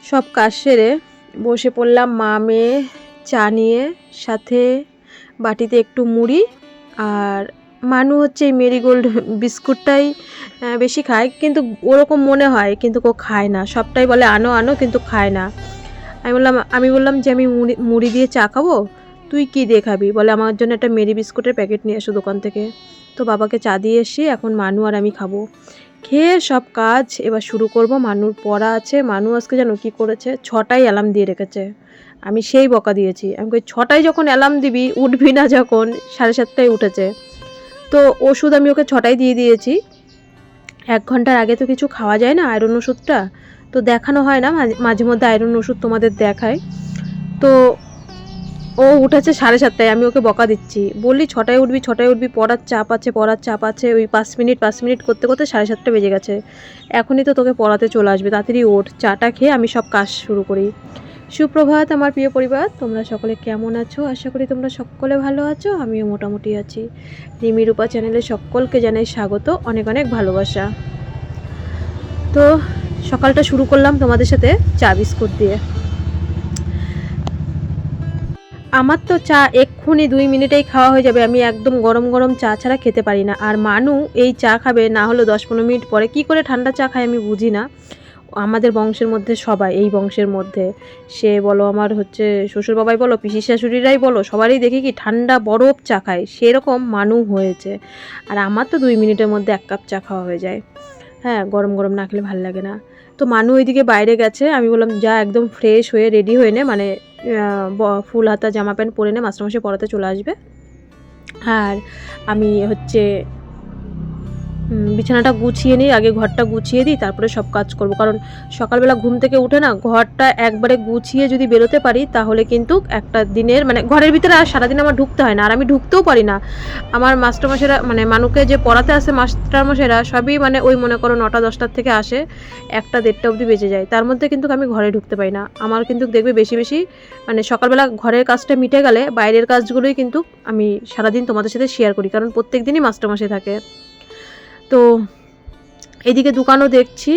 সব কাজ সেরে বসে পড়লাম মা মেয়ে চা নিয়ে, সাথে বাটিতে একটু মুড়ি। আর মানু হচ্ছে এই মেরিগোল্ড বিস্কুটটাই বেশি খায়, কিন্তু ওরকম মনে হয় কিন্তু ও খায় না, সবটাই বলে আনো আনো কিন্তু খায় না। আমি বললাম যে আমি মুড়ি দিয়ে চা খাবো, তুই কি দিয়ে খাবি? বলে আমার জন্য একটা মেরি বিস্কুটের প্যাকেট নিয়ে আসো দোকান থেকে। তো বাবাকে চা দিয়ে এসে এখন মানু আর আমি খাবো। খেয়ে সব কাজ এবার শুরু করব। মানুর পড়া আছে। মানু আজকে যেন কী করেছে, 6টায় অ্যালার্ম দিয়ে রেখেছে। আমি সেই বকা দিয়েছি, আমি কই 6টায় যখন অ্যালার্ম দিবি উঠবি না, যখন 7:30টায় উঠেছে। তো ওষুধ আমি ওকে 6টায় দিয়ে দিয়েছি। 1 ঘন্টার আগে তো কিছু খাওয়া যায় না, আয়রন ওষুধটা তো দেখানো হয় না, মাঝে মধ্যে আয়রন ওষুধ তোমাদের দেখায়। তো ও উঠেছে 7:30টায়, আমি ওকে বকা দিচ্ছি, বললি 6টায় উঠবি 6টায় উঠবি, পড়ার চাপ আছে, ওই 5 মিনিট করতে করতে 7:30টা বেজে গেছে। এখনই তো তোকে পড়াতে চলে আসবে, তাড়াতাড়ি ওঠ, চাটা খেয়ে আমি সব কাজ শুরু করি। সুপ্রভাত আমার প্রিয় পরিবার, তোমরা সকলে কেমন আছো? আশা করি তোমরা সকলে ভালো আছো, আমিও মোটামুটি আছি। রিমি রূপা চ্যানেলে সকলকে জানাই স্বাগত, অনেক অনেক ভালোবাসা। তো সকালটা শুরু করলাম তোমাদের সাথে চা বিস্কুট দিয়ে। আমার তো চা এক্ষুনি 2 মিনিটেই খাওয়া হয়ে যাবে, আমি একদম গরম গরম চা ছাড়া খেতে পারি না। আর মানু এই চা খাবে না হলো 10-15 মিনিট পরে। কি করে ঠান্ডা চা খায় আমি বুঝি না। আমাদের বংশের মধ্যে সবাই, এই বংশের মধ্যে সে বলো, আমার হচ্ছে শ্বশুর বাবাই বলো, পিসি শাশুড়িরাই বলো, সবারই দেখি কি ঠান্ডা বরফ চা খায়, সেরকম মানু হয়েছে। আর আমার তো 2 মিনিটের মধ্যে 1 কাপ চা খাওয়া হয়ে যায়। হ্যাঁ, গরম গরম না খেলে ভালো লাগে না। তো মানু ওইদিকে বাইরে গেছে, আমি বললাম যা একদম ফ্রেশ হয়ে রেডি হয়ে নে, মানে ফুল হাতা জামা প্যান্ট পরে নে, মাস্টারমশাই পড়াতে চলে আসবে। আর আমি হচ্ছে বিছানাটা গুছিয়ে নিই, আগে ঘরটা গুছিয়ে দিই, তারপরে সব কাজ করব। কারণ সকালবেলা ঘুম থেকে উঠে না ঘরটা একবারে গুছিয়ে যদি বেরোতে পারি, তাহলে কিন্তু একটা দিনের মানে ঘরের ভিতরে আর সারাদিন আমার ঢুকতে হয় না, আর আমি ঢুকতেও পারি না। আমার মাস্টারমশাইরা মানে মানুকে যে পড়াতে আসে মাস্টারমশাইরা সবই মানে ওই মনে করো 9টা-10টার থেকে আসে, 1টা-1:30টা অবধি বেজে যায়, তার মধ্যে কিন্তু আমি ঘরে ঢুকতে পারি না। আমার কিন্তু দেখবে বেশি বেশি মানে সকালবেলা ঘরের কাজটা মিটে গেলে বাইরের কাজগুলোই কিন্তু আমি সারাদিন তোমাদের সাথে শেয়ার করি, কারণ প্রত্যেক দিনই মাস্টারমশাই থাকে। তো এদিকে দোকানও দেখছি,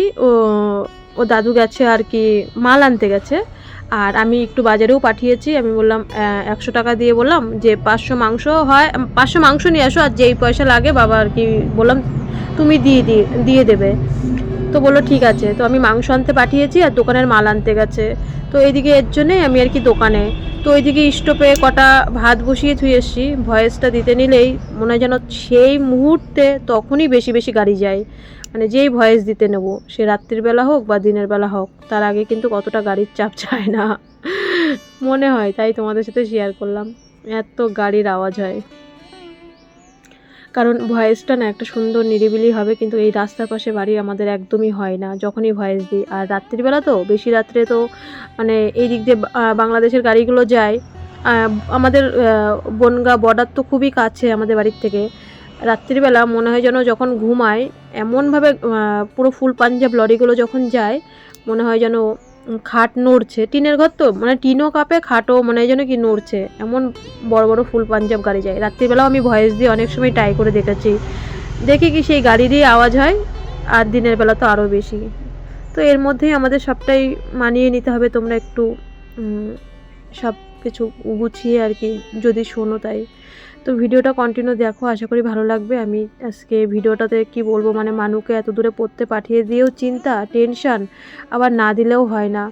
ও দাদু গেছে আর কি, মাল আনতে গেছে। আর আমি একটু বাজারেও পাঠিয়েছি, আমি বললাম 100 টাকা দিয়ে বললাম যে 500 মাংস হয়, 500 মাংস নিয়ে আসো, আর যেই পয়সা লাগে বাবা আর কি বললাম তুমি দিয়ে দেবে। তো বললো ঠিক আছে। তো আমি মাংস আনতে পাঠিয়েছি আর দোকানের মাল আনতে গেছে। তো এইদিকে এর জন্যেই আমি আর কি দোকানে। তো ওইদিকে স্টোভে কটা ভাত বসিয়ে থুয়ে এসছি, ভয়েসটা দিতে নিলেই মনে হয় যেন সেই মুহূর্তে তখনই বেশি বেশি গাড়ি যায়, মানে যেই ভয়েস দিতে নেব, সে রাত্রির বেলা হোক বা দিনের বেলা হোক, তার আগে কিন্তু কতটা গাড়ির চাপ যায় না মনে হয়, তাই তোমাদের সাথে শেয়ার করলাম। এত গাড়ির আওয়াজ হয়, কারণ ভয়েসটা না একটা সুন্দর নিরিবিলি হবে, কিন্তু এই রাস্তার পাশে বাড়ি আমাদের একদমই হয় না যখনই ভয়েস দিই। আর রাত্রিবেলা তো বেশি রাত্রে তো মানে এই দিক দিয়ে বাংলাদেশের গাড়িগুলো যায়। আমাদের বনগাঁ বর্ডার তো খুবই কাছে আমাদের বাড়ির থেকে। রাত্রিবেলা মনে হয় যেন যখন ঘুমায় এমনভাবে পুরো ফুল পাঞ্জাব লরিগুলো যখন যায়, মনে হয় যেন খাট নড়ছে, টিনের ঘর তো মানে টিনও কাঁপে, খাটও মনে হয় যেন কি নড়ছে, এমন বড় বড় ফুল পাঞ্জাব গাড়ি যায়। রাত্রিবেলাও আমি ভয়েস দিয়ে অনেক সময় ট্রাই করে দেখেছি, দেখি কি সেই গাড়িরই আওয়াজ হয়, আর দিনের বেলা তো আরও বেশি। তো এর মধ্যেই আমাদের সবটাই মানিয়ে নিতে হবে। তোমরা একটু সব কিছু গুছিয়ে আর কি যদি শোনো, তাই তো ভিডিওটা কন্টিনিউ দেখো, আশা করি ভালো লাগবে। আমি আজকে ভিডিওটাতে কি বলবো, মানে মানুকে এত দূরে পড়তে পাঠিয়ে দিয়েও চিন্তা টেনশান, আবার না দিলেও হয় না।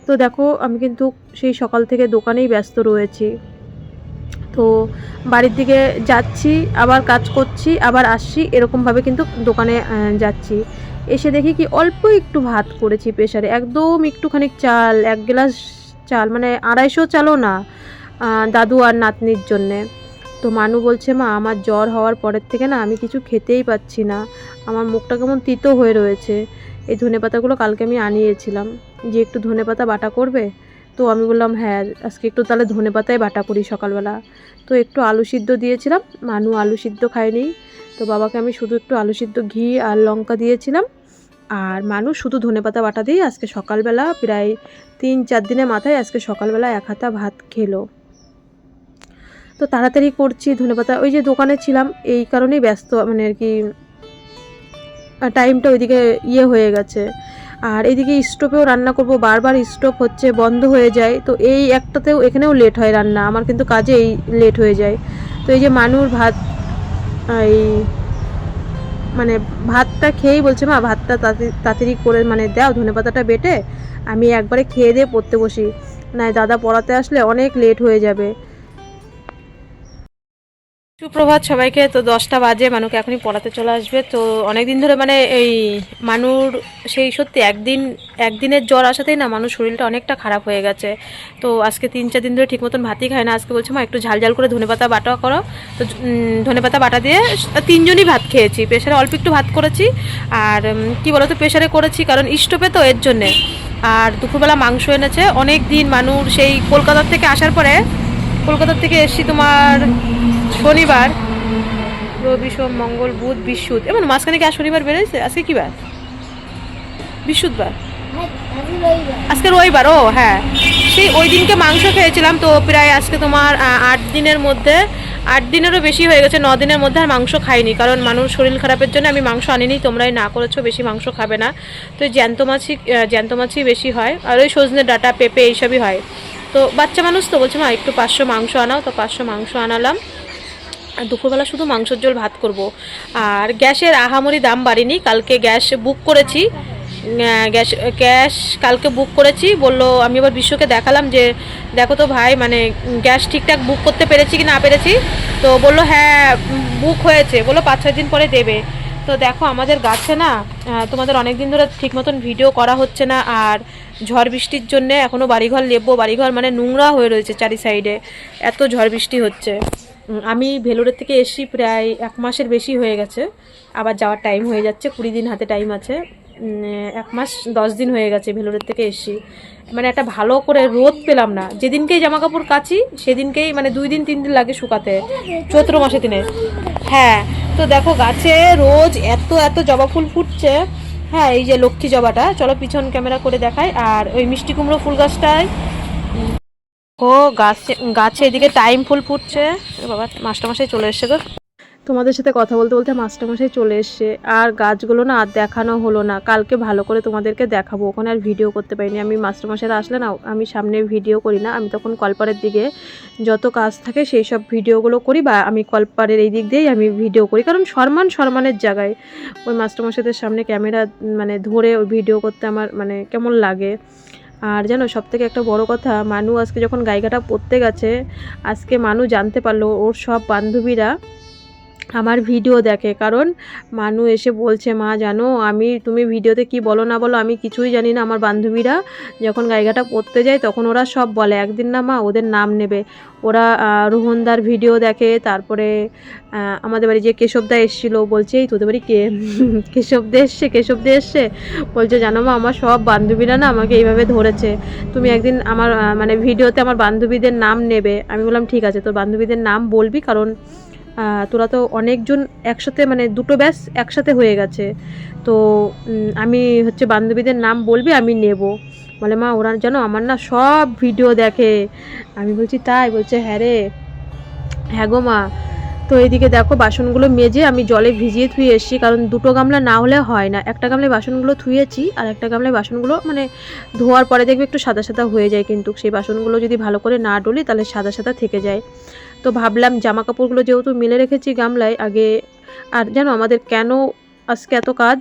তো দেখো আমি কিন্তু সেই সকাল থেকে দোকানেই ব্যস্ত রয়েছি। তো বাড়ির দিকে যাচ্ছি, আবার কাজ করছি, আবার আসছি, এরকমভাবে কিন্তু দোকানে যাচ্ছি। এসে দেখি কি অল্প একটু ভাত করেছি প্রেসারে, একদম একটুখানি চাল, 1 গ্লাস চাল, মানে 250 চালও না, দাদু আর নাতনির জন্যে। তো মানু বলছে মা আমার জ্বর হওয়ার পরের থেকে না আমি কিছু খেতেই পাচ্ছি না, আমার মুখটা কেমন তিতো হয়ে রয়েছে। এই ধনেপাতাগুলো কালকে আমি আনিয়েছিলাম, যে একটু ধনেপাতা বাটা করবে। তো আমি বললাম হ্যাঁ আজকে একটু তাহলে ধনেপাতায় বাটা করি সকালবেলা। তো একটু আলু সিদ্ধ দিয়েছিলাম, মানু আলু সিদ্ধ খায়নি, তো বাবাকে আমি শুধু একটু আলু সিদ্ধ ঘি আর লঙ্কা দিয়েছিলাম। আর মানুষ শুধু ধনেপাতা বাটা দিয়ে আজকে সকালবেলা প্রায় 3-4 দিনের মাথায় আজকে সকালবেলা 1 হাতা ভাত খেলো। তো তাড়াতাড়ি করছি ধনেপাতা, ওই যে দোকানে ছিলাম এই কারণেই ব্যস্ত, মানে আর কি টাইমটা ওইদিকে হয়ে গেছে। আর এদিকে স্টোভেও রান্না করব, বারবার স্টোভ হচ্ছে বন্ধ হয়ে যায়, তো এই একটাতেও এখানেও লেট হয় রান্না, আমার কিন্তু কাজে এই লেট হয়ে যায়। তো এই যে মানুর ভাত, এই মানে ভাতটা খেয়েই বলছে মা ভাতটা তাড়াতাড়ি করে মানে দাও, ধনেপাতাটা বেটে আমি একবারে খেয়ে দিয়ে পড়তে বসি, না দাদা পড়াতে আসলে অনেক লেট হয়ে যাবে। সুপ্রভাত সবাইকে। তো 10টা বাজে, মানুকে এখনই পড়াতে চলে আসবে। তো অনেক দিন ধরে মানে এই মানুর সেই সত্যি একদিনের জ্বর আসাতেই না মানুষ শরীরটা অনেকটা খারাপ হয়ে গেছে। তো আজকে 3-4 দিন ধরে ঠিক মতন ভাতই খায় না। আজকে বলছে মা একটু ঝাল ঝাল করে ধনেপাতা বাটা করো। তো ধনেপাতা বাটা দিয়ে 3জনই ভাত খেয়েছি। প্রেশারে অল্প একটু ভাত করেছি, আর কি বলতো প্রেশারে করেছি কারণ স্টোভে, তো এর জন্যে। আর দুপুরবেলা মাংস এনেছে। অনেক দিন মানুর সেই কলকাতার থেকে আসার পরে, কলকাতার থেকে এসছি তোমার শনিবার, রবি সোম মঙ্গল বুধ বৃহস্পতি, এমন মাঝখানে কি আর শনিবার বেরোয়েছে? আজকে কি বার? বৃহস্পতিবার, আজকে রবিবার। ও হ্যাঁ, সেই ওই দিনকে মাংস খেয়েছিলাম। তো প্রায় আজকে তোমার 8 দিনের মধ্যে, 8 দিনেরও বেশি হয়ে গেছে, 9 দিনের মধ্যে আর মাংস খাইনি, কারণ মানুষ শরীর খারাপের জন্য আমি মাংস আনিনি। তোমরাই না করেছো, বেশি মাংস খাবে না। তো জ্যান্ত মাছই বেশি হয়, আর ওই সজনে ডাঁটা পেঁপে এইসবই হয়। তো বাচ্চা মানুষ তো বলছে মা একটু 500 মাংস আনাও, তো 500 মাংস আনালাম। আর দুপুরবেলা শুধু মাংসের ঝোল ভাত করব। আর গ্যাসের আহামরি দাম বাড়েনি, কালকে গ্যাস বুক করেছি, গ্যাস কালকে বুক করেছি। বললো, আমি আবার বিশ্বকে দেখালাম যে দেখো তো ভাই মানে গ্যাস ঠিকঠাক বুক করতে পেরেছি কি না পেরেছি। তো বললো হ্যাঁ বুক হয়েছে, বললো 5-6 দিন পরে দেবে। তো দেখো আমাদের গাছে না, তোমাদের অনেক দিন ধরে ঠিক মতন ভিডিও করা হচ্ছে না, আর ঝড় বৃষ্টির জন্যে এখনও বাড়িঘর লেপবো, বাড়িঘর মানে নোংরা হয়ে রয়েছে চারি সাইডে, এত ঝড় বৃষ্টি হচ্ছে। আমি ভেলোরের থেকে এসছি প্রায় 1 মাসের বেশি হয়ে গেছে, আবার যাওয়ার টাইম হয়ে যাচ্ছে, 20 দিন হাতে টাইম আছে। 1 মাস 10 দিন হয়ে গেছে ভেলোরের থেকে এসছি। মানে একটা ভালো করে রোদ পেলাম না, যেদিনকেই জামা কাপড় কাচি সেদিনকেই মানে 2 দিন 3 দিন লাগে শুকাতে, চৈত্র মাসে দিনে। হ্যাঁ, তো দেখো গাছে রোজ এত এত জবা ফুল ফুটছে। হ্যাঁ, এই যে লক্ষ্মী জবাটা, চলো পিছন ক্যামেরা করে দেখাই। আর ওই মিষ্টি কুমড়ো ফুল গাছটায় ও গাছে গাছে এদিকে টাইম ফুল ফুটছে। বাবা মাস্টারমশাই চলে এসছে গো। তোমাদের সাথে কথা বলতে বলতে মাস্টারমশাই চলে এসছে। আর গাছগুলো না আর দেখানো হলো না, কালকে ভালো করে তোমাদেরকে দেখাবো। ওখানে আর ভিডিও করতে পারিনি, আমি মাস্টারমশাইরা আসলে না আমি সামনে ভিডিও করি না, আমি তখন কলপাড়ের দিকে যত কাজ থাকে সেই সব ভিডিওগুলো করি, বা আমি কলপাড়ের এই দিক দিয়েই আমি ভিডিও করি, কারণ সম্মানের জায়গায় ওই মাস্টারমশাইদের সামনে ক্যামেরা মানে ধরে ওই ভিডিও করতে আমার মানে কেমন লাগে। আর জানো সবথেকে একটা বড় কথা, মানু আজকে যখন গাইঘাটা পড়তে গেছে, আজকে মানু জানতে পারলো ওর সব বান্ধবীরা আমার ভিডিও দেখে। কারণ মানু এসে বলছে মা জানো তুমি ভিডিওতে কি বলো না বলো আমি কিছুই জানি না, আমার বান্ধবীরা যখন গাইঘাটা পড়তে যায় তখন ওরা সব বলে, একদিন না মা ওদের নাম নেবে। ওরা রোহনদার ভিডিও দেখে, তারপরে আমাদের বাড়ি যে কেশবদা এসেছিলো বলছে এই তোদের বাড়ি কেশবদা এসছে বলছে জানো মা আমার সব বান্ধবীরা না আমাকে এইভাবে ধরেছে, তুমি একদিন আমার মানে ভিডিওতে আমার বান্ধবীদের নাম নেবে। আমি বললাম ঠিক আছে, তোর বান্ধবীদের নাম বলবি, কারণ তোরা তো অনেকজন একসাথে মানে দুটো ব্যাচ একসাথে হয়ে গেছে, তো আমি হচ্ছে বান্ধবীদের নাম বলবি আমি নেব। বলে মা ওরা জানো আমার না সব ভিডিও দেখে। আমি বলছি তাই? বলছে হ্যাঁ রে, হ্যাঁ গো মা। তো এইদিকে দেখো বাসনগুলো মেজে আমি জলে ভিজিয়ে ধুয়ে এসেছি, কারণ দুটো গামলা না হলে হয় না। একটা গামলায় বাসনগুলো ধুয়েছি, আর একটা গামলায় বাসনগুলো মানে ধোয়ার পরে দেখবে একটু সাদা সাদা হয়ে যায়, কিন্তু সেই বাসনগুলো যদি ভালো করে না ডলি তাহলে সাদা সাদা থেকে যায়। তো ভাবলাম জামা কাপড়গুলো যেহেতু মেলে রেখেছি গামলায় আগে, আর জানো আমাদের কেন আজকে এত কাজ,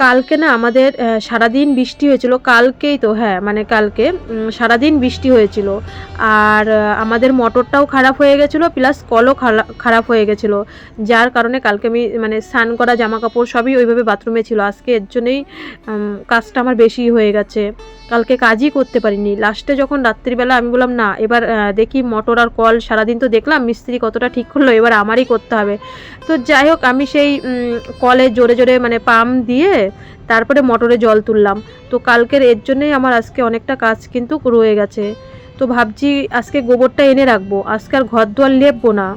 কালকে না আমাদের সারাদিন বৃষ্টি হয়েছিল, কালকেই তো হ্যাঁ মানে কালকে সারাদিন বৃষ্টি হয়েছিল। আর আমাদের মোটরটাও খারাপ হয়ে গেছিলো, প্লাস কলও খারাপ হয়ে গেছিলো, যার কারণে কালকে আমি মানে স্নান করা জামা কাপড় সবই ওইভাবে বাথরুমে ছিল। আজকে এর জন্যই কাজটা আমার বেশি হয়ে গেছে, কালকে কাজই করতে পারিনি। লাস্টে যখন রাত্রিবেলা আমি বললাম না এবার দেখি মোটর আর কল, সারাদিন তো দেখলাম মিস্ত্রি কতটা ঠিক করলো, এবার আমারই করতে হবে। তো যাই হোক আমি সেই কলে জোরে জোরে মানে পাম্প দিয়ে তারপরে মোটরে জল তুললাম। তো কালকের এর জন্যই আমার আজকে অনেকটা কাজ কিন্তু রয়ে গেছে। তো ভাবছি আজকে গোবরটা এনে রাখবো, আজকে আর ঘর দুয়ার লেপবো না,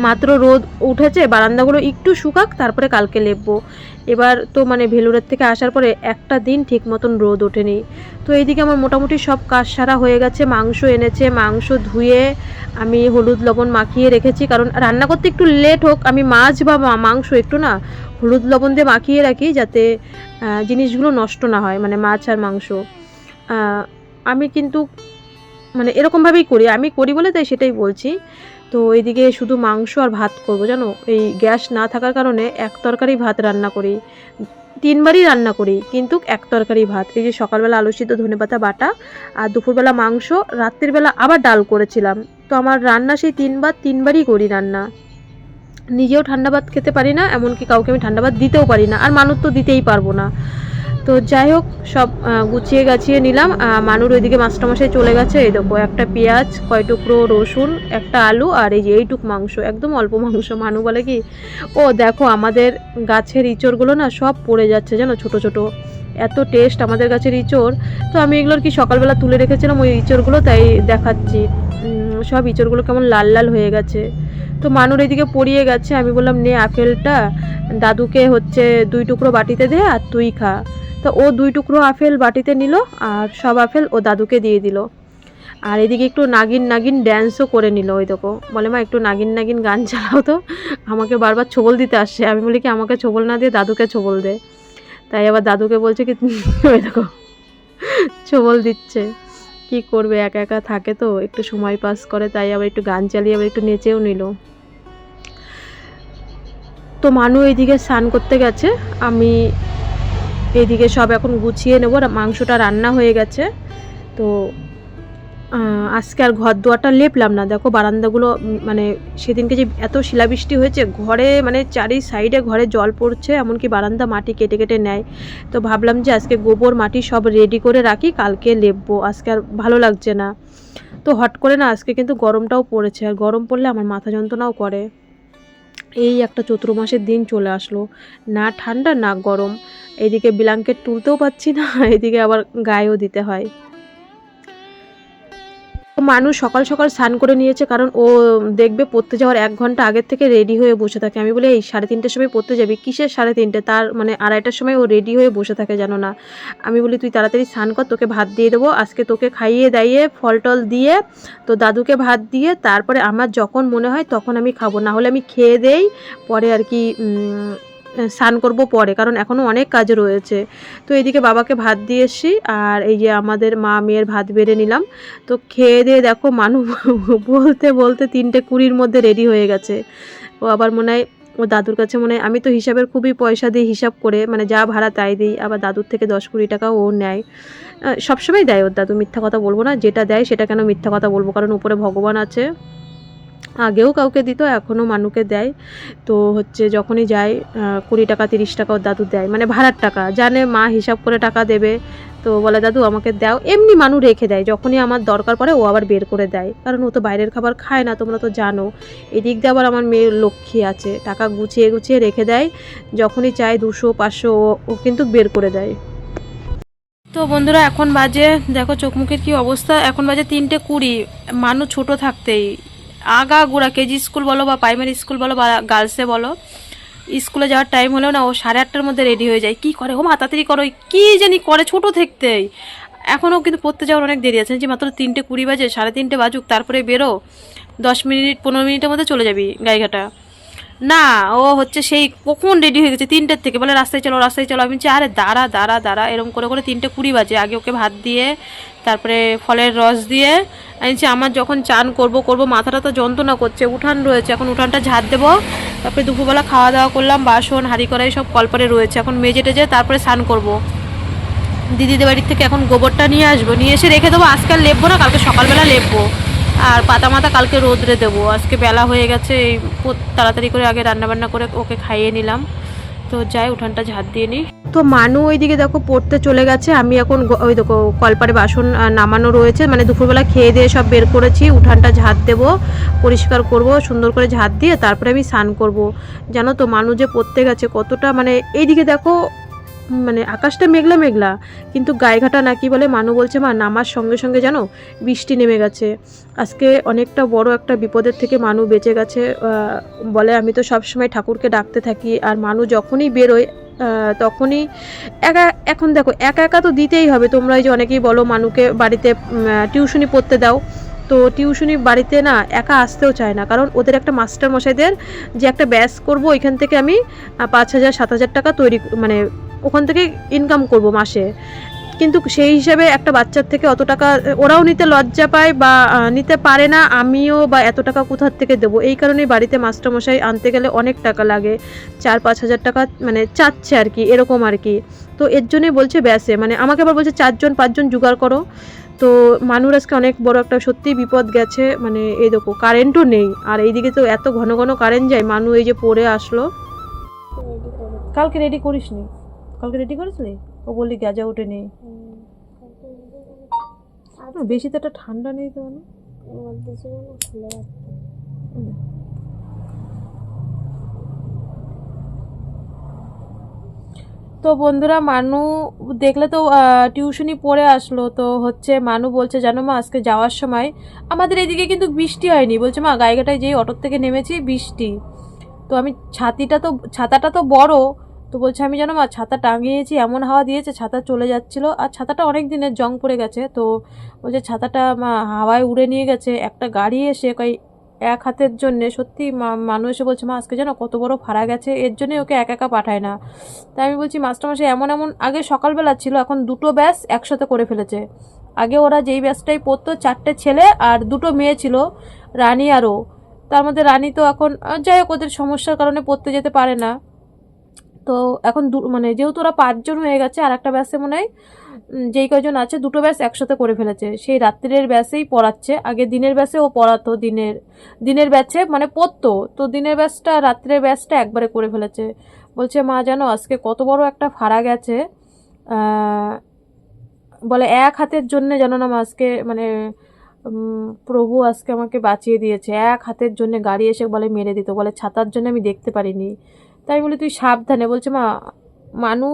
মাত্র রোদ উঠেছে, বারান্দাগুলো একটু শুকাক তারপরে কালকে লেপবো। এবার তো মানে ভেলুরের থেকে আসার পরে একটা দিন ঠিক মতন রোদ ওঠেনি। তো এইদিকে আমার মোটামুটি সব কাজ সারা হয়ে গেছে। মাংস এনেছে, মাংস ধুয়ে আমি হলুদ লবণ মাখিয়ে রেখেছি, কারণ রান্না করতে একটু লেট হোক, আমি মাছ বা মাংস একটু না হলুদ লবণ দিয়ে মাখিয়ে রাখি, যাতে জিনিসগুলো নষ্ট না হয়, মানে মাছ আর মাংস। আমি কিন্তু মানে এরকমভাবেই করি, আমি করি বলে তাই সেটাই বলছি। তো এইদিকে শুধু মাংস আর ভাত করবো জানো, এই গ্যাস না থাকার কারণে এক তরকারি ভাত রান্না করি, 3 বারই রান্না করি কিন্তু এক তরকারি ভাত। এই যে সকালবেলা আলু সিদ্ধ ধনেপাতা বাটা, আর দুপুরবেলা মাংস, রাত্রিবেলা আবার ডাল করেছিলাম। তো আমার রান্না সেই 3 বারই করি রান্না। নিজেও ঠান্ডা ভাত খেতে পারি না, এমনকি কাউকে আমি ঠান্ডা ভাত দিতেও পারি না, আর মানুষ তো দিতেই পারবো না। তো যাই হোক সব গুছিয়ে গাছিয়ে নিলাম। মানুর ওইদিকে মাস্টারমশাই চলে গেছে, এই দেখো একটা পেঁয়াজ, কয় টুকরো রসুন, একটা আলু, আর এই যে এইটুক মাংস, একদম অল্প মাংস। মানু বলে কি, ও দেখো আমাদের গাছের ইঁচড়গুলো না সব পড়ে যাচ্ছে জানো, ছোট ছোট, এত টেস্ট আমাদের গাছের ইঁচড়। তো আমি এগুলোর কি সকালবেলা তুলে রেখেছিলাম ওই ইঁচড়গুলো, তাই দেখাচ্ছি। সব ইঁচড়গুলো কেমন লাল লাল হয়ে গেছে। তো মানুর এদিকে পড়িয়ে গেছে, আমি বললাম নে আপেলটা দাদুকে হচ্ছে 2 টুকরো বাটিতে দে আর তুই খা। তো ও 2 টুকরো আপেল বাটিতে নিল, আর সব আপেল ও দাদুকে দিয়ে দিল। আর এদিকে একটু নাগিন নাগিন ড্যান্সও করে নিল। ওই দেখো বলে মা একটু নাগিন নাগিন গান চালাও তো, আমাকে বারবার ছোবল দিতে আসছে। আমি বলি কি আমাকে ছোবল না দিয়ে দাদুকে ছোবল দে। তাই আবার দাদুকে বলছে কি ওই দেখো ছোবল দিচ্ছে। কি করবে, একা একা থাকে তো একটু সময় পাস করে, তাই আবার একটু গান চালিয়ে আবার একটু নেচেও নিল। তো মানু এইদিকে স্নান করতে গেছে, আমি এইদিকে সব এখন গুছিয়ে নেব। মাংসটা রান্না হয়ে গেছে। তো আজকে আর ঘর দুয়ারটা লেপলাম না, দেখো বারান্দাগুলো মানে সেদিনকে যে এত শিলাবৃষ্টি হয়েছে, ঘরে মানে চারি সাইডে ঘরে জল পড়ছে, এমনকি বারান্দা মাটি কেটে কেটে নেয়। তো ভাবলাম যে আজকে গোবর মাটি সব রেডি করে রাখি, কালকে লেপবো, আজকে আর ভালো লাগছে না। তো হট করে না আজকে কিন্তু গরমটাও পড়েছে, আর গরম পড়লে আমার মাথা যন্ত্রণাও করে। এই একটা চৈত্র মাসের দিন চলে আসলো, না ঠান্ডা না গরম, এইদিকে ব্ল্যাঙ্কেট তুলতেও পাচ্ছি না, এদিকে আবার গায়েও দিতে হয়। মানুষ সকাল সকাল স্নান করে নিয়েছে, কারণ ও দেখবে পড়তে যাওয়ার 1 ঘন্টা আগের থেকে রেডি হয়ে বসে থাকে। আমি বলি এই 3:30টার সময় পড়তে যাবি, কিসের 3:30, তার মানে 2:30টার সময় ও রেডি হয়ে বসে থাকে জানো না। আমি বলি তুই তাড়াতাড়ি স্নান কর, তোকে ভাত দিয়ে দেবো, আজকে তোকে খাইয়ে দাইয়ে ফল টল দিয়ে তো দাদুকে ভাত দিয়ে তারপরে আমার যখন মনে হয় তখন আমি খাবো, না হলে আমি খেয়ে দেই পরে আর কি স্নান করব পরে, কারণ এখনও অনেক কাজ রয়েছে। তো এদিকে বাবাকে ভাত দিয়ে এসছি, আর এই যে আমাদের মা মেয়ের ভাত বেড়ে নিলাম। তো খেয়ে দিয়ে দেখো মানু বলতে বলতে 3:20-র মধ্যে রেডি হয়ে গেছে। ও আবার মনে হয় ও দাদুর কাছে মনে হয়, আমি তো হিসাবের খুবই পয়সা দিই, হিসাব করে মানে যা ভাড়া তাই দিই, আবার দাদুর থেকে 10-20 টাকা ও নেয়, সবসময় দেয় ওর দাদু, মিথ্যা কথা বলবো না, যেটা দেয় সেটা কেন মিথ্যা কথা বলবো, কারণ উপরে ভগবান আছে। আগেও কাউকে দিত, এখনও মানুকে দেয়। তো হচ্ছে যখনই যায় 20 টাকা 30 টাকা ওর দাদু দেয়, মানে ভাড়ার টাকা, জানে মা হিসাব করে টাকা দেবে। তো বলে দাদু আমাকে দাও, এমনি মানু রেখে দেয়, যখনই আমার দরকার পড়ে ও আবার বের করে দেয়, কারণ ও তো বাইরের খাবার খায় না, তোমরা তো জানো। এদিক দিয়ে আবার আমার মেয়ের লক্ষ্মী আছে, টাকা গুছিয়ে গুছিয়ে রেখে দেয়, যখনই চায় 200-500 ও কিন্তু বের করে দেয়। তো বন্ধুরা এখন বাজে দেখো চোখ মুখের কী অবস্থা, এখন বাজে 3:20। মানু ছোট থাকতেই আগাগোড়া কেজি স্কুল বলো বা প্রাইমারি স্কুল বলো বা গার্লসে বলো, স্কুলে যাওয়ার টাইম হলেও না ও 8:30টার মধ্যে রেডি হয়ে যায়। কি করে ও, মা তাড়াতাড়ি করো, কী জানি করে ছোটো থাকতেই। এখনও কিন্তু পড়তে যাওয়ার অনেক দেরি আছে, যে মাত্র 3:20 বাজে, 3:30 বাজুক তারপরে বেরো, 10 মিনিট 15 মিনিটের মধ্যে চলে যাবি গাইঘাটা। না ও হচ্ছে সেই কখন রেডি হয়ে গেছে 3টের থেকে, বলে রাস্তায় চলো রাস্তায় চলো। আমি বলছি আরে দাঁড়া দাঁড়া দাঁড়া, এরকম করে করে 3:20 বাজে। আগে ওকে ভাত দিয়ে তারপরে ফলের রস দিয়ে আনছি। আমার যখন চান করব মাথাটা তো যন্ত্রণা করছে, উঠান রয়েছে, এখন উঠানটা ঝাড় দেবো, তারপরে দুপুরবেলা খাওয়া দাওয়া করলাম, বাসন হাঁড়ি কড়াই সব কলপারে রয়েছে, এখন মেজে টেজে তারপরে স্নান করব। দিদিদের বাড়ির থেকে এখন গোবরটা নিয়ে আসবো, নিয়ে এসে রেখে দেবো। আজকে আর লেপবো না, কালকে সকালবেলা লেপবো। আর পাতা মাতা কালকে রোদ্রে দেবো। আজকে বেলা হয়ে গেছে, এই তাড়াতাড়ি করে আগে রান্নাবান্না করে ওকে খাইয়ে নিলাম। তো যাই উঠানটা ঝাড় দিয়ে নিই। তো মানু ওইদিকে দেখো পড়তে চলে গেছে, আমি এখন ওই দেখো কলপারে বাসন নামানো রয়েছে, মানে দুপুরবেলা খেয়ে দিয়ে সব বের করেছি। উঠানটা ঝাড় দেবো, পরিষ্কার করব, সুন্দর করে ঝাড় দিয়ে তারপরে আমি স্নান করব। জানো তো মানু যে পড়তে গেছে কতটা, মানে এইদিকে দেখো মানে আকাশটা মেঘলা মেঘলা, কিন্তু গায়েঘাটা না কি বলে, মানু বলছে মা নামার সঙ্গে সঙ্গে জানো বৃষ্টি নেমে গেছে। আজকে অনেকটা বড় একটা বিপদের থেকে মানু বেঁচে গেছে। বলে আমি তো সবসময় ঠাকুরকে ডাকতে থাকি, আর মানু যখনই বেরোয় তখনই একা, এখন দেখো একা একা তো দিতেই হবে। তোমরা এই যে অনেকেই বলো মানুকে বাড়িতে টিউশনি পড়তে দাও, তো টিউশনি বাড়িতে না একা আসতেও চায় না, কারণ ওদের একটা মাস্টার মশাইদের যে একটা ব্যাচ করব, ওইখান থেকে আমি 5,000-7,000 টাকা তৈরি মানে ওখান থেকে ইনকাম করব মাসে। কিন্তু সেই হিসাবে একটা বাচ্চার থেকে অত টাকা ওরাও নিতে লজ্জা পায় বা নিতে পারে না, আমিও বা এত টাকা কোথার থেকে দেবো। এই কারণেই বাড়িতে মাস্টারমশাই আনতে গেলে অনেক টাকা লাগে, 4-5 হাজার টাকা মানে চাচ্ছে আর কি, এরকম আর কি। তো এর জন্যই বলছে ব্যাসে, মানে আমাকে আবার বলছে 4-5 জন জোগাড় করো। তো মানুষ আজকে অনেক বড় একটা সত্যিই বিপদ গেছে, মানে এই দেখো কারেন্টও নেই, আর এইদিকে তো এত ঘন ঘন কারেন্ট যায়। মানু এই যে পড়ে আসলো। কালকে রেডি করিসনি? কালকে রেডি করেছিলি? ও বললি গ্যাজা ওঠেনি। বেশি তো একটা ঠান্ডা নেই তো মানে তো বন্ধুরা মানু দেখলে তো টিউশনি পড়ে আসলো। তো হচ্ছে মানু বলছে জানো মা আজকে যাওয়ার সময় আমাদের এদিকে কিন্তু বৃষ্টি হয়নি, বলছে মা গায়েঘাটায় যেই অটোর থেকে নেমেছি বৃষ্টি। তো আমি ছাতাটা তো বড়, তো বলছে আমি জানো মা ছাতা টাঙিয়েছি, এমন হাওয়া দিয়েছে ছাতা চলে যাচ্ছিল, আর ছাতাটা অনেক দিনের জং পড়ে গেছে। তো বলছে ছাতাটা মা হাওয়ায় উড়ে নিয়ে গেছে, একটা গাড়ি এসে এক হাতের জন্যে সত্যি মানুষ এসে বলছে মা আজকে জানো কত বড় ফাড়া গেছে, এর জন্যই ওকে একা একা পাঠায় না। তাই আমি বলছি মাস্টারমশাই এমন এমন, আগে সকালবেলা ছিল, এখন 2টো ব্যাচ একসাথে করে ফেলেছে। আগে ওরা যেই ব্যাচটাই পড়তো 4টে ছেলে আর 2টো মেয়ে ছিল, রানী আরও। তার মধ্যে রানী তো এখন যাই হোক ওদের সমস্যার কারণে পড়তে যেতে পারে না। তো এখন মানে যেহেতু ওরা 5 জন হয়ে গেছে, আর একটা ব্যাচে মনে হয় যেই কয়জন আছে 2টো ব্যাচ একসাথে করে ফেলেছে। সেই রাত্রের ব্যাচেই পড়াচ্ছে, আগে দিনের ব্যাচে ও পড়াতো, দিনের ব্যাচে মানে পড়তো, তো দিনের ব্যাচটা রাত্রের ব্যাচটা একবারে করে ফেলেছে। বলছে মা জানো আজকে কত বড় একটা ফাড়া গেছে, বলে এক হাতের জন্যে জানো না মা আজকে মানে প্রভু আজকে আমাকে বাঁচিয়ে দিয়েছে, এক হাতের জন্য গাড়ি এসে বলে মেরে দিত, বলে ছাতার জন্য আমি দেখতে পারিনি। তাই বলি তুই সাবধানে। বলছে মা মানু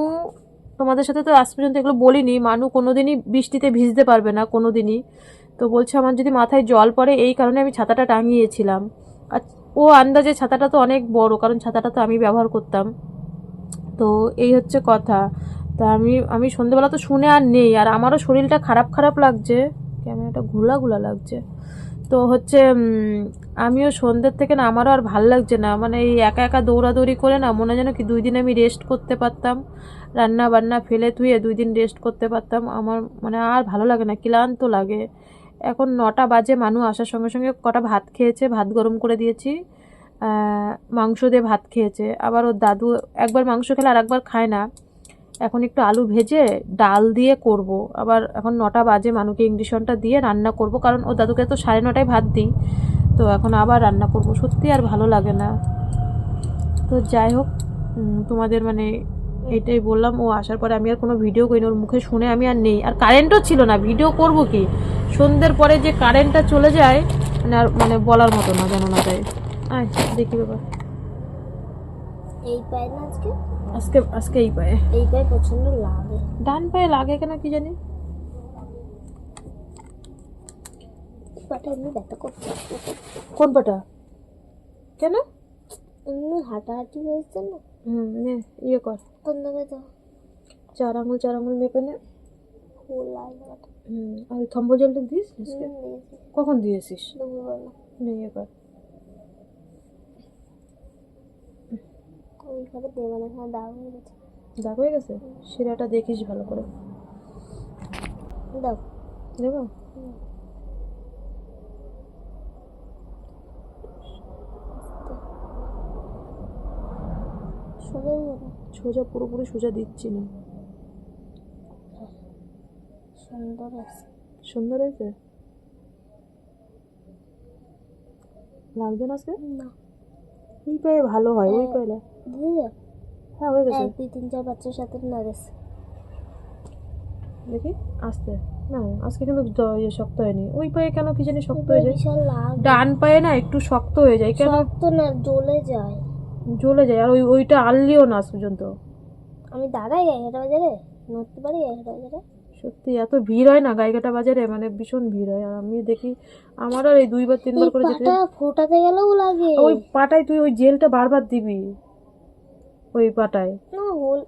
তোমাদের সাথে তো আজ পর্যন্ত এগুলো বলিনি, মানু কোনোদিনই বৃষ্টিতে ভিজতে পারবে না কোনোদিনই। তো বলছে আমার যদি মাথায় জল পড়ে এই কারণে আমি ছাতাটা টাঙিয়েছিলাম। আর ও আন্দাজে ছাতাটা তো অনেক বড়, কারণ ছাতাটা তো আমি ব্যবহার করতাম। তো এই হচ্ছে কথা। তা আমি সন্ধেবেলা তো শুনে আর নেই, আর আমারও শরীরটা খারাপ খারাপ লাগছে, ক্যামেরাটা ঘোলা ঘোলা লাগছে। তো হচ্ছে আমিও সন্ধ্যের থেকে না আমারও আর ভাল লাগছে না, মানে এই একা একা দৌড়াদৌড়ি করে না মনে যেন কি 2 দিন আমি রেস্ট করতে পারতাম, রান্না বান্না ফেলে ধুয়ে 2 দিন রেস্ট করতে পারতাম। আমার মানে আর ভালো লাগে না, ক্লান্ত লাগে। এখন 9টা বাজে, মানুষ আসার সঙ্গে সঙ্গে কটা ভাত খেয়েছে, ভাত গরম করে দিয়েছি, মাংস দিয়ে ভাত খেয়েছে। আবার ওর দাদু একবার মাংস খেলে আর একবার খায় না, এখন একটু আলু ভেজে ডাল দিয়ে করব। আবার এখন 9টা বাজে, মানুকে ইংলিশনটা দিয়ে রান্না করব, কারণ ও দাদুকে তো 9:30টায় ভাত দিই। তো এখন আবার রান্না করব, সত্যি আর ভালো লাগে না। তো যাই হোক তোমাদের মানে এইটাই বললাম। ও আসার পরে আমি আর কোনো ভিডিও করিনি, ওর মুখে শুনে আমি আর নেই, আর কারেন্টও ছিল না, ভিডিও করব কি? সন্ধ্যের পরে যে কারেন্টটা চলে যায় মানে আর মানে বলার মতো না, জানো না। তাই দেখি ব্যাপার এই পায়ে না আজকে আজকে আজকে এই পায়ে প্রচন্ড লাগে, ডান পায়ে লাগে কেন কি জানি, পাটা এমনি ব্যথা করছে। কোন পাটা? কেন? এমনি হাঁটাহাঁটি হয়েছে না। নে ইয়ে কর, কোন দিকে তো 4 আঙুল মেপে নে। ফুল লাগে। আর থম্বো জলটা দিস আজকে? কখন দিয়েছিস? দুপুরবেলা। নে ইয়ে কর। ওইভাবে দেবে না, দাগ হয়ে গেছে। দাগ হয়ে গেছে? শিরাটা দেখিস ভালো করে। দাও দেবো? সোজাই যাবে। সোজা পুরোপুরি সোজা দিচ্ছি না। সুন্দর আছে। সুন্দর হয়েছে, লাগবে না আজকে? না এই পায়ে ভালো হয়, ওই পায়ে দিদি, হ্যাঁ হয়ে গেছে। 1 2 3 4 5 6 7 না গেছে। দেখি আস্তে, না আজকে কিন্তু শক্ত হয়নি। ওই পায়ে কেন কি জানি শক্ত এটা হয়ে যায়, বিশাল লাগ, ডান পায়ে না একটু শক্ত হয়ে যায় কেন, শক্ত না, জ্বলে যায়। জ্বলে যায়। আর ওইটা আনলিও না আজ পর্যন্ত। আমি দাঁড়াই 11টা বাজারে, নড়তে পারি 11টা বাজারে। সত্যি এত ভিড় হয় না গাইঘাটা বাজারে, মানে ভীষণ ভিড় হয়। আর আমি দেখি আমারও এই 2 বার 3 বার এই করে যেতে, পাটা ফোটাতে গেলেও লাগে। ওই পাটায় তুই ওই জেলটা বারবার দিবি ওই পাটায়। না হোল